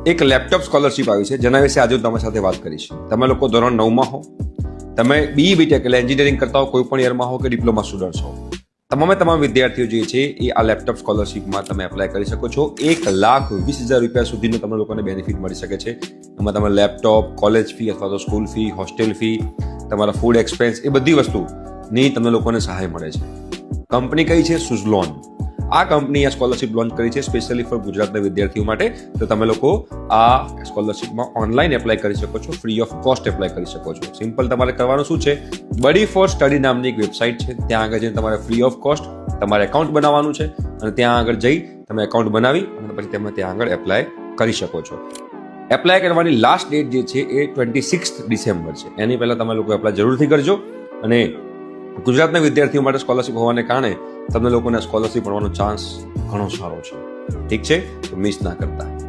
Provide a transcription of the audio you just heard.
એક laptop scholarship આવી છે જેના વિશે આજે હું તમારી સાથે વાત કરીશ. તમે લોકો ધોરણ 9માં હો, તમે BE-BTech એટલે એન્જિનિયરિંગ કરતા હો, કોઈ પણ યરમાં હો કે ડિપ્લોમા સ્ટુડન્ટ હો, તમામ વિદ્યાર્થીઓ જે છે એ આ લેપટોપ સ્કોલરશિપમાં તમે એપ્લાય કરી શકો છો. 1,20,000 રૂપિયા સુધીનો તમે લોકોને બેનિફિટ મળી શકે છે. એમાં તમે લેપટોપ, કોલેજ ફી અથવા તો સ્કૂલ ફી, હોસ્ટેલ ફી, તમારા ફૂડ એક્સપેન્સ, એ બધી વસ્તુની તમને લોકોને સહાય મળે છે. કંપની કઈ છે? સુઝલોન. આ કંપની આ સ્કોલરશિપ લોન્ચ કરી છે સ્પેશિયલી ફોર ગુજરાતના વિદ્યાર્થીઓ માટે. તો તમે લોકો આ સ્કોલરશિપમાં ઓનલાઈન એપ્લાય કરી શકો છો, ફ્રી ઓફ કોસ્ટ એપ્લાય કરી શકો છો. સિમ્પલ તમારે કરવાનું શું છે, બડી ફોર સ્ટડી નામની એક વેબસાઇટ છે, ત્યાં આગળ જઈને તમારે ફ્રી ઓફ કોસ્ટ તમારે એકાઉન્ટ બનાવવાનું છે અને ત્યાં આગળ જઈ તમે એકાઉન્ટ બનાવી અને પછી તમે ત્યાં આગળ એપ્લાય કરી શકો છો. એપ્લાય કરવાની લાસ્ટ ડેટ જે છે એ 26 ડિસેમ્બર છે. એની પહેલાં તમે લોકો એપ્લાય જરૂરથી કરજો. અને ગુજરાતના વિદ્યાર્થીઓ માટે સ્કોલરશિપ હોવાને કારણે તમને લોકોને સ્કોલરશિપ મળવાનો ચાન્સ ઘણો સારો છે. ઠીક છે, તો મિસ ના કરતા.